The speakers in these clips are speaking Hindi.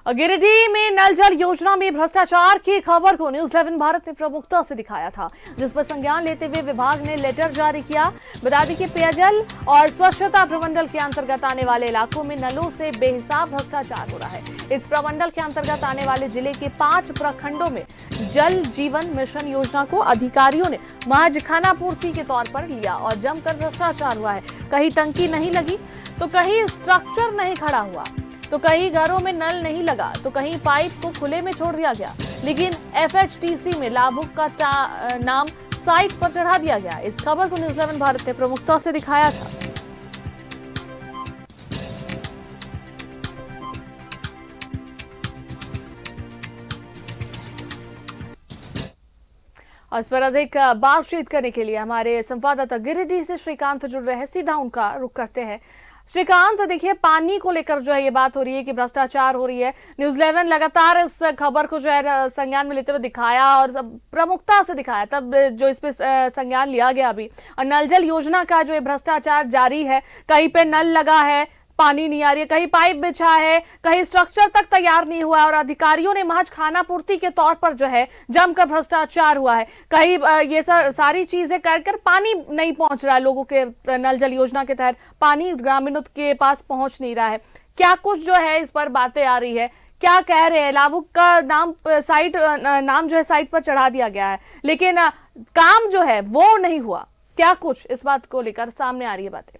गिरिडीह में नल जल योजना में भ्रष्टाचार की खबर को न्यूज 11 भारत ने प्रमुखता से दिखाया था, जिस पर संज्ञान लेते हुए विभाग ने लेटर जारी किया। बता दें कि पेयजल और स्वच्छता प्रमंडल के अंतर्गत आने वाले इलाकों में नलों से बेहिसाब भ्रष्टाचार हो रहा है। इस प्रमंडल के अंतर्गत आने वाले जिले के 5 प्रखंडों में जल जीवन मिशन योजना को अधिकारियों ने महज खानापूर्ति के तौर पर लिया और जमकर भ्रष्टाचार हुआ है। कहीं टंकी नहीं लगी तो कहीं स्ट्रक्चर नहीं खड़ा हुआ, तो कहीं घरों में नल नहीं लगा, तो कहीं पाइप को खुले में छोड़ दिया गया। लेकिन FHTC में लाभुक का नाम साइट पर चढ़ा दिया गया। इस खबर को न्यूज 11 भारत ने प्रमुखता से दिखाया था। और इस पर अधिक बातचीत करने के लिए हमारे संवाददाता गिरिडीह से श्रीकांत जुड़ रहे हैं, सीधा उनका रुख करते हैं। श्रीकांत, देखिए पानी को लेकर जो है ये बात हो रही है कि भ्रष्टाचार हो रही है। न्यूज 11 लगातार इस खबर को जो है संज्ञान में लेते हुए दिखाया और प्रमुखता से दिखाया, तब जो इस पे संज्ञान लिया गया अभी। और नल जल योजना का जो है भ्रष्टाचार जारी है, कहीं पे नल लगा है, पानी नहीं आ रही है, कहीं पाइप बिछा है, कहीं स्ट्रक्चर तक तैयार नहीं हुआ और अधिकारियों ने महज खानापूर्ति के तौर पर जो है जमकर भ्रष्टाचार हुआ है। कहीं ये सारी चीजें कर पानी नहीं पहुंच रहा है, लोगों के नल जल योजना के तहत पानी ग्रामीणों के पास पहुंच नहीं रहा है। क्या कुछ जो है इस पर बातें आ रही है, क्या कह रहे हैं? लाभुक का नाम जो है साइट पर चढ़ा दिया गया है, लेकिन काम जो है वो नहीं हुआ। क्या कुछ इस बात को लेकर सामने आ रही है बातें?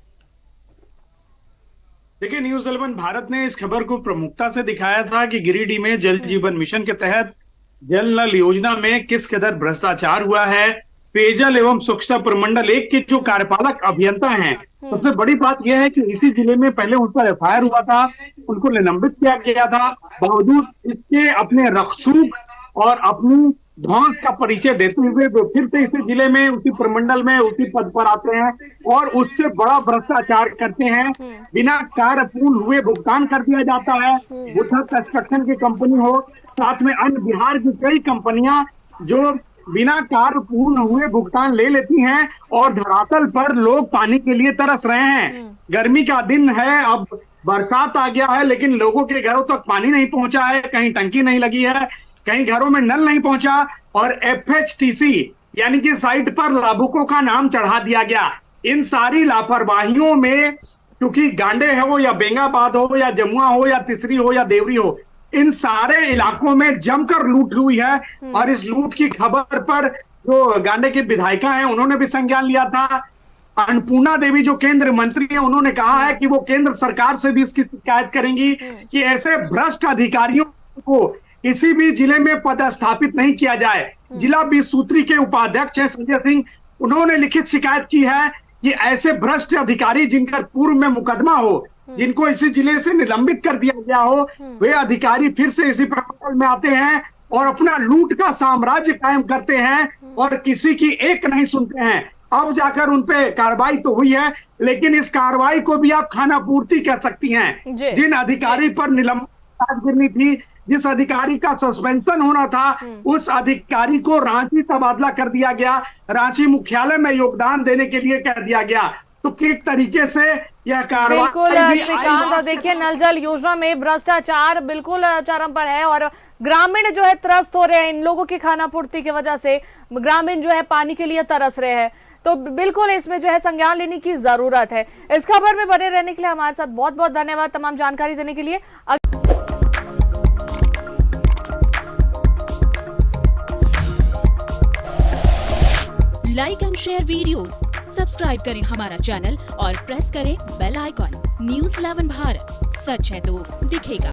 देखिए, न्यूज 11 भारत ने इस खबर को प्रमुखता से दिखाया था कि गिरिडीह में जल जीवन मिशन के तहत जल नल योजना में किस कदर भ्रष्टाचार हुआ है। पेयजल एवं स्वच्छता प्रमंडल 1 के जो कार्यपालक अभियंता हैं, सबसे बड़ी बात यह है कि इसी जिले में पहले उन पर FIR हुआ था, उनको निलंबित किया गया था। बावजूद इसके अपने रखसूख और अपनी धौंस का परिचय देते हुए वो फिर से इसी जिले में, उसी प्रमंडल में, उसी पद पर आते हैं और उससे बड़ा भ्रष्टाचार करते हैं। बिना कार्य पूर्ण हुए भुगतान कर दिया जाता है। बुद्धा कंस्ट्रक्शन की कंपनी हो, साथ में अन्य बिहार की कई कंपनियां जो बिना कार्य पूर्ण हुए भुगतान ले लेती हैं और धरातल पर लोग पानी के लिए तरस रहे हैं। गर्मी का दिन है, अब बरसात आ गया है, लेकिन लोगों के घरों तक पानी नहीं पहुंचा है, कहीं टंकी नहीं लगी है, कहीं घरों में नल नहीं पहुंचा और FHTC यानी कि साइट पर लाभुकों का नाम चढ़ा दिया गया। इन सारी लापरवाहियों में, क्योंकि गांडे हो या बेंगाबाद हो या जमुआ हो या तिसरी हो या देवरी हो, इन सारे इलाकों में जमकर लूट हुई है। और इस लूट की खबर पर जो गांडे के विधायिका हैं, उन्होंने भी संज्ञान लिया था। अन्नपूर्णा देवी जो केंद्र मंत्री हैं, उन्होंने कहा है कि वो केंद्र सरकार से भी इसकी शिकायत करेंगी कि ऐसे भ्रष्ट अधिकारियों को किसी भी जिले में पदस्थापित नहीं किया जाए। जिला 20 सूत्री के उपाध्यक्ष हैं संजय सिंह, उन्होंने लिखित शिकायत की है कि ऐसे भ्रष्ट अधिकारी जिनका पूर्व में मुकदमा हो, जिनको इसी जिले से निलंबित कर दिया गया हो, वे अधिकारी फिर से इसी प्रमंडल में आते हैं और अपना लूट का साम्राज्य कायम करते हैं और किसी की एक नहीं सुनते हैं। अब जाकर उनपे कार्रवाई तो हुई है, लेकिन इस कार्रवाई को भी आप खानापूर्ति कह सकती हैं। जिन अधिकारी पर निलंबन गिरनी थी, जिस अधिकारी का सस्पेंशन होना था, उस अधिकारी को रांची तबादला कर दिया गया, रांची मुख्यालय में योगदान देने के लिए कह दिया गया। तो किस तरीके से यह कार्रवाई? बिल्कुल श्रीकांत, देखिए नल जल योजना में भ्रष्टाचार बिल्कुल चरम पर है और ग्रामीण जो है त्रस्त हो रहे हैं इन लोगों की खानापूर्ति की वजह से। ग्रामीण जो है पानी के लिए तरस रहे हैं, तो बिल्कुल इसमें जो है संज्ञान लेने की जरूरत है। इस खबर में बने रहने के लिए हमारे साथ बहुत बहुत धन्यवाद, तमाम जानकारी देने के लिए। Like and share videos, subscribe करें हमारा चैनल और प्रेस करें बेल आइकॉन। न्यूज 11 भारत, सच है तो दिखेगा।